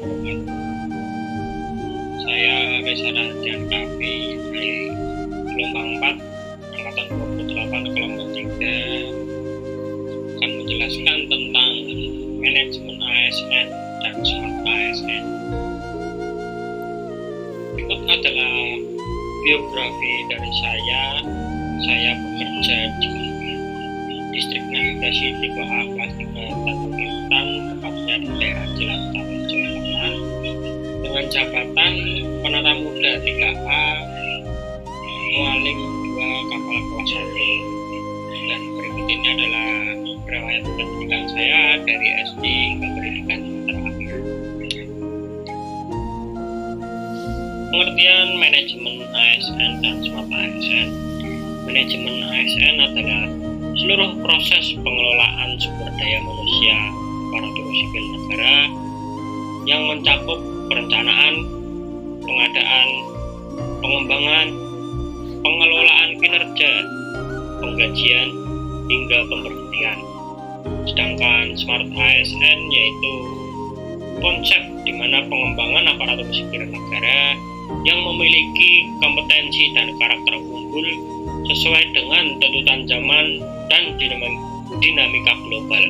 wabarakatuh. Saya Reza Rahadian Kavi dari gelombang 4 angkatan 28 kelompok 3 akan menjelaskan tentang manajemen ASN dan smart ASN. Berikut adalah biografi dari saya. Saya bekerja di Distrik Navigasi Tipe A kelas 3 Tanjung Intan, tepatnya di daerah Cilacap, Jawa Tengah, dengan jabatan penata muda 3A, mualim 2 kapal kelas 1. Dan berikut ini adalah riwayat pendidikan saya dari SD hingga pendidikan terakhir. Pengertian manajemen ASN dan smart ASN. Manajemen ASN adalah seluruh proses pengelolaan sumber daya manusia aparatur sipil negara yang mencakup perencanaan, pengadaan, pengembangan, pengelolaan kinerja, penggajian, hingga pemberhentian. Sedangkan smart ASN yaitu konsep di mana pengembangan aparatur sipil negara yang memiliki kompetensi dan karakter unggul sesuai dengan tuntutan zaman dan dinamika global.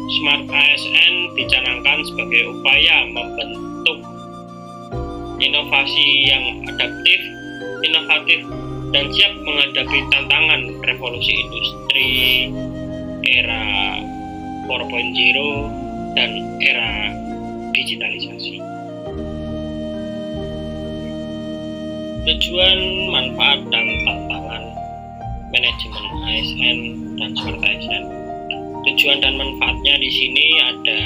Smart ASN dicanangkan sebagai upaya membentuk inovasi yang adaptif, inovatif, dan siap menghadapi tantangan revolusi industri, era 4.0, dan era digitalisasi. Tujuan, manfaat, dan tantangan manajemen ASN dan smart ASN. Tujuan dan manfaatnya di sini ada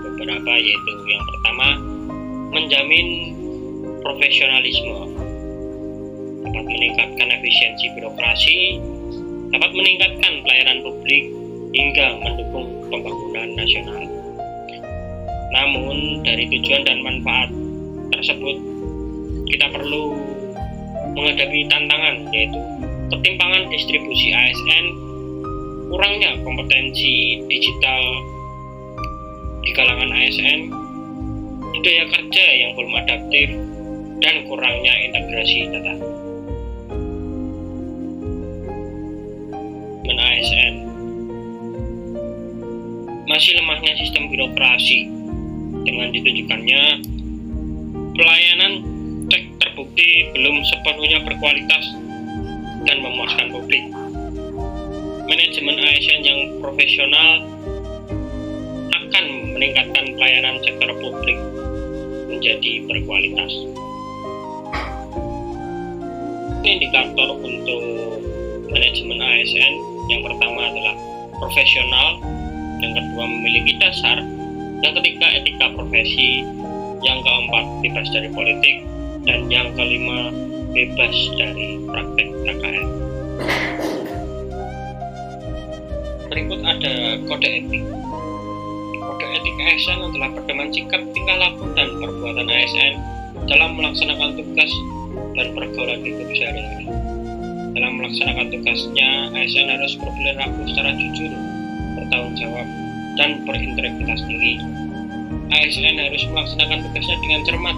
beberapa, yaitu yang pertama, menjamin profesionalisme, dapat meningkatkan efisiensi birokrasi, dapat meningkatkan pelayanan publik, hingga mendukung pembangunan nasional. Namun dari tujuan dan manfaat tersebut kita perlu menghadapi tantangan, yaitu ketimpangan distribusi ASN, kurangnya kompetensi digital di kalangan ASN, budaya kerja yang belum adaptif, dan kurangnya integrasi data. ASN masih lemahnya sistem birokrasi dengan ditunjukkannya pelayanan cek terbukti belum sepenuhnya berkualitas dan memuaskan publik. Manajemen ASN yang profesional akan meningkatkan pelayanan sektor publik menjadi berkualitas. Indikator untuk manajemen ASN yang pertama adalah profesional, yang kedua memiliki dasar, yang ketiga etika profesi, yang keempat bebas dari politik, dan yang kelima bebas dari praktek KKN. Berikut ada kode etik. Kode etik ASN adalah pedoman sikap, tingkah laku, dan perbuatan ASN dalam melaksanakan tugas dan pergaulan hidup sehari-hari. Dalam melaksanakan tugasnya, ASN harus berperilaku secara jujur, bertanggung jawab, dan berintegritas tinggi. ASN harus melaksanakan tugasnya dengan cermat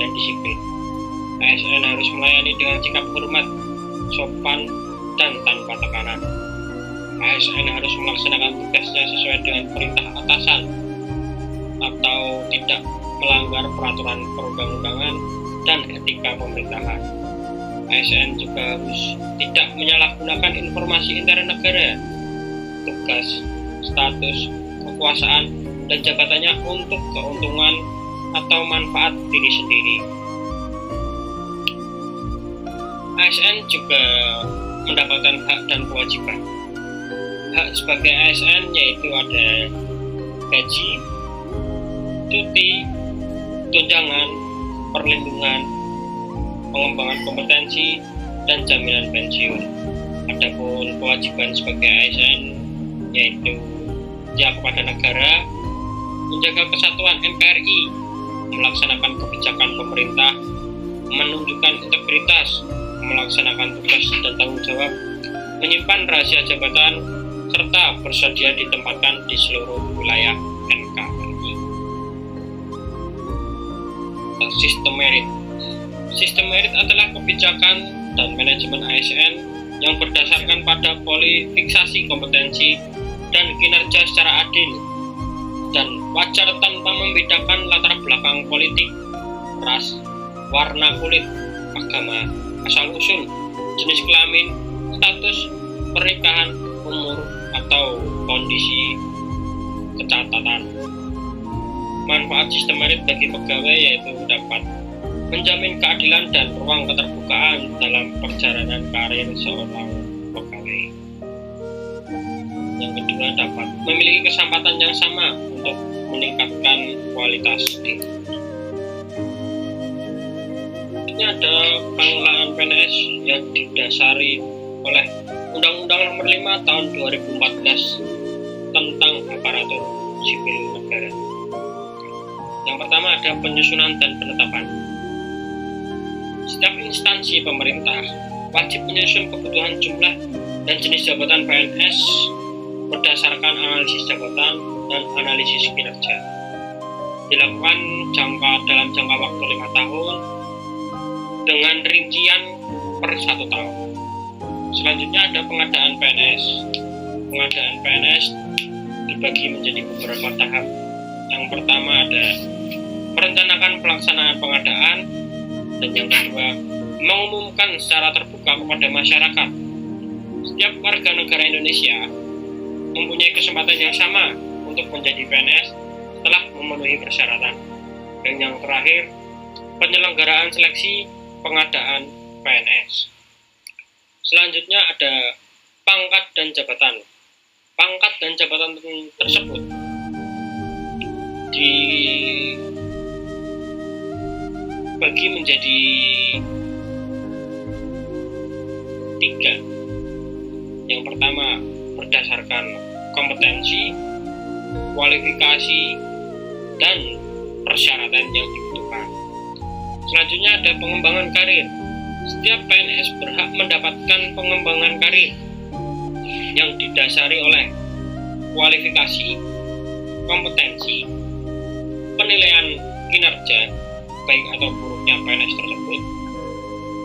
dan disiplin. ASN harus melayani dengan sikap hormat, sopan, dan tanpa tekanan. ASN harus melaksanakan tugasnya sesuai dengan perintah atasan atau tidak melanggar peraturan perundang-undangan dan etika pemerintahan. ASN juga harus tidak menyalahgunakan informasi intern negara, tugas, status, kekuasaan, dan jabatannya untuk keuntungan atau manfaat diri sendiri. ASN juga mendapatkan hak dan kewajiban. Hak sebagai ASN yaitu ada gaji, cuti, tunjangan, perlindungan, pengembangan kompetensi, dan jaminan pensiun. Adapun kewajiban sebagai ASN yaitu setia kepada negara, menjaga kesatuan NKRI, melaksanakan kebijakan pemerintah, menunjukkan integritas, melaksanakan tugas dan tanggung jawab, menyimpan rahasia jabatan, serta bersedia ditempatkan di seluruh wilayah NKRI. sistem merit. Sistem merit adalah kebijakan dan manajemen ASN yang berdasarkan pada kualifikasi kompetensi dan kinerja secara adil dan wajar tanpa membedakan latar belakang politik, ras, warna kulit, agama, asal-usul, jenis kelamin, status pernikahan, umur, atau kondisi kecatatan. Manfaat sistem merit bagi pegawai yaitu dapat menjamin keadilan dan ruang keterbukaan dalam perjalanan karir seorang pegawai. Yang kedua, dapat memiliki kesempatan yang sama untuk meningkatkan kualitas diri. Ini ada pengelolaan PNS yang didasari oleh Undang-Undang Nomor 5 Tahun 2014 tentang aparatur sipil negara. Yang pertama ada penyusunan dan penetapan. Setiap instansi pemerintah wajib menyusun kebutuhan jumlah dan jenis jabatan PNS berdasarkan analisis jabatan dan analisis kinerja. Dilakukan dalam jangka waktu 5 tahun dengan rincian per 1 tahun. Selanjutnya ada pengadaan PNS. Pengadaan PNS dibagi menjadi beberapa tahap. Yang pertama ada merencanakan pelaksanaan pengadaan, dan yang kedua mengumumkan secara terbuka kepada masyarakat. Setiap warga negara Indonesia mempunyai kesempatan yang sama untuk menjadi PNS setelah memenuhi persyaratan. Dan yang terakhir, penyelenggaraan seleksi pengadaan PNS. Selanjutnya ada pangkat dan jabatan. Pangkat dan jabatan tersebut dibagi menjadi 3. Yang pertama berdasarkan kompetensi, kualifikasi, dan persyaratan yang dibutuhkan. Selanjutnya ada pengembangan karir. Setiap PNS berhak mendapatkan pengembangan karir yang didasari oleh kualifikasi, kompetensi, penilaian kinerja, baik atau buruknya PNS tersebut,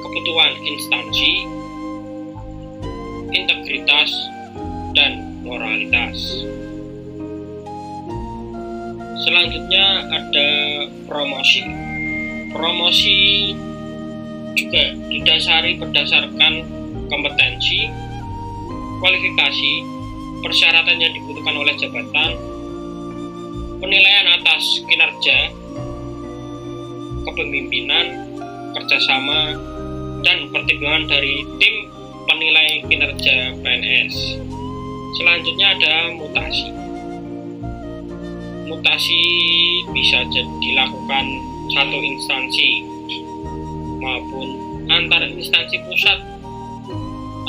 kebutuhan instansi, integritas, dan moralitas. Selanjutnya ada promosi. Promosi juga didasari berdasarkan kompetensi, kualifikasi, persyaratan yang dibutuhkan oleh jabatan, penilaian atas kinerja, kepemimpinan, kerjasama, dan pertimbangan dari tim penilai kinerja PNS. Selanjutnya ada mutasi. Mutasi bisa dilakukan satu instansi maupun antar instansi pusat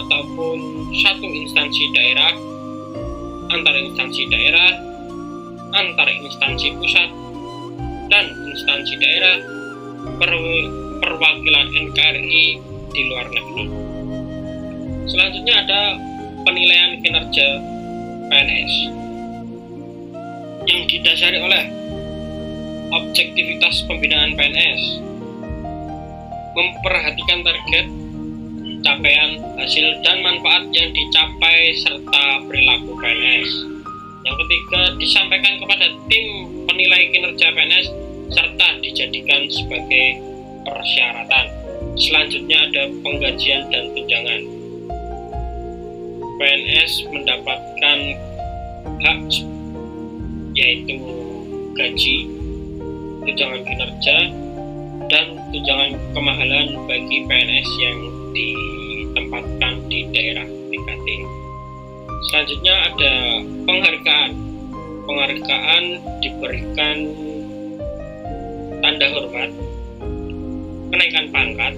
ataupun satu instansi daerah, antar instansi daerah, antar instansi pusat, dan instansi daerah, perwakilan NKRI di luar negeri. Selanjutnya ada penilaian kinerja PNS yang didasari oleh objektivitas pembinaan PNS, memperhatikan target, capaian, hasil, dan manfaat yang dicapai serta perilaku PNS. Yang ketiga, disampaikan kepada tim penilai kinerja PNS serta dijadikan sebagai persyaratan. Selanjutnya ada penggajian dan tunjangan. PNS mendapatkan hak yaitu gaji, tunjangan kinerja, dan tunjangan kemahalan bagi PNS yang ditempatkan di daerah PKT. Selanjutnya ada penghargaan. Penghargaan diberikan tanda hormat, kenaikan pangkat,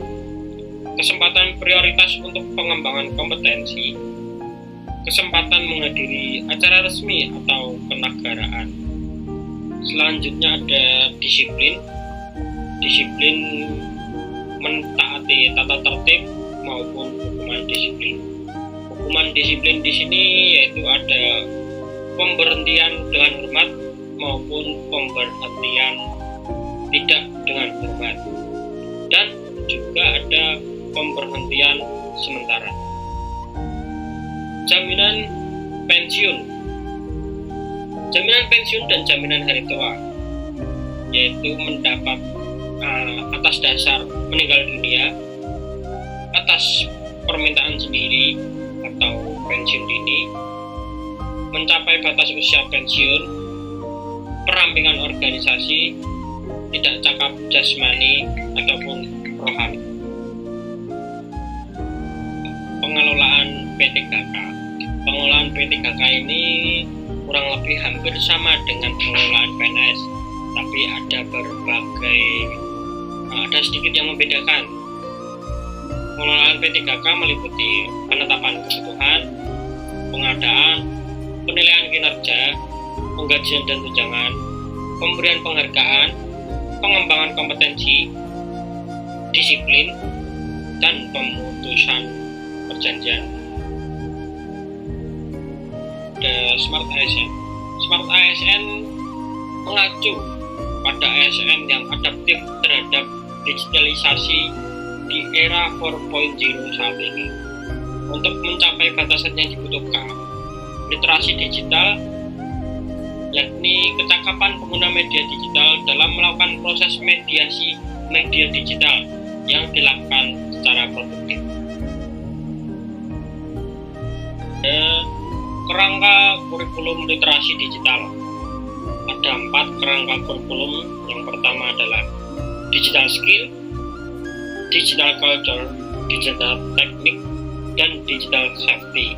kesempatan prioritas untuk pengembangan kompetensi, kesempatan menghadiri acara resmi atau kenegaraan. Selanjutnya ada disiplin. Disiplin mentaati tata tertib maupun hukuman disiplin. Hukuman disiplin di sini yaitu ada pemberhentian dengan hormat maupun pemberhentian tidak dengan terhormat. Dan juga ada pemberhentian sementara. Jaminan pensiun. Jaminan pensiun dan jaminan hari tua, yaitu mendapat atas dasar meninggal dunia, atas permintaan sendiri atau pensiun dini, mencapai batas usia pensiun, perampingan organisasi, tidak cakap jasmani ataupun rohani. Pengelolaan P3K. Pengelolaan P3K ini kurang lebih hampir sama dengan pengelolaan PNS, tapi ada sedikit yang membedakan. Pengelolaan P3K meliputi penetapan kebutuhan, pengadaan, penilaian kinerja, penggajian dan tunjangan, pemberian penghargaan, pengembangan kompetensi, disiplin, dan pemutusan perjanjian. Smart ASN. Smart ASN mengacu pada ASN yang adaptif terhadap digitalisasi di era 4.0 saat ini. Untuk mencapai batasan yang dibutuhkan, literasi digital, yakni kecakapan pengguna media digital dalam melakukan proses mediasi media digital yang dilakukan secara produktif. Kerangka kurikulum literasi digital. Ada 4 kerangka kurikulum. Yang pertama adalah digital skill, digital culture, digital teknik, dan digital safety.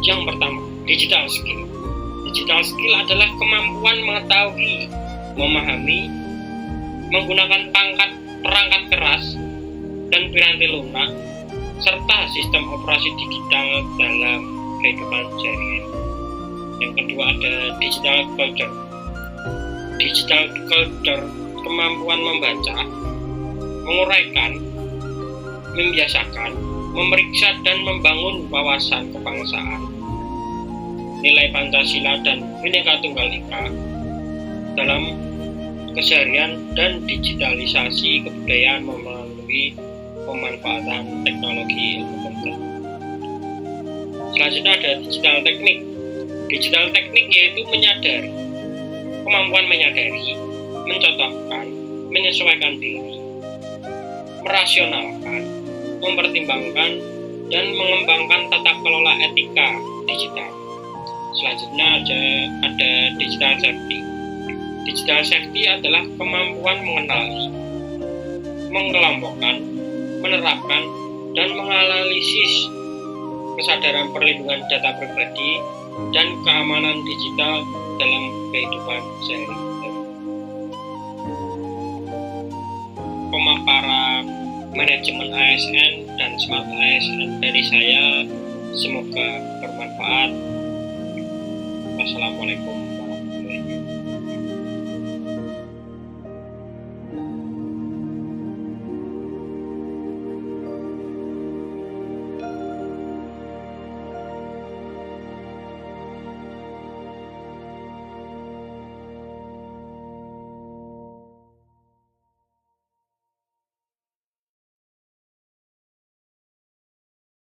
Yang pertama, digital skill. Digital skill adalah kemampuan mengetahui, memahami, menggunakan perangkat keras dan piranti lunak, serta sistem operasi digital dalam kehidupan sehari-hari. Yang kedua ada digital culture. Digital culture, kemampuan membaca, menguraikan, membiasakan, memeriksa dan membangun wawasan kebangsaan, nilai Pancasila dan Bhinneka Tunggal Ika dalam keseharian dan digitalisasi kebudayaan melalui pemanfaatan teknologi ilmu komputer. Selanjutnya ada digital teknik. Digital teknik yaitu menyadari, kemampuan menyadari, mencontohkan, menyesuaikan diri, merasionalkan, mempertimbangkan, dan mengembangkan tata kelola etika digital. Selanjutnya ada digital safety. Digital safety adalah kemampuan mengenali, mengelompokkan, menerapkan, dan menganalisis kesadaran perlindungan data pribadi dan keamanan digital dalam kehidupan sehari-hari. Pemaparan manajemen ASN dan smart ASN dari saya semoga bermanfaat. Wassalamualaikum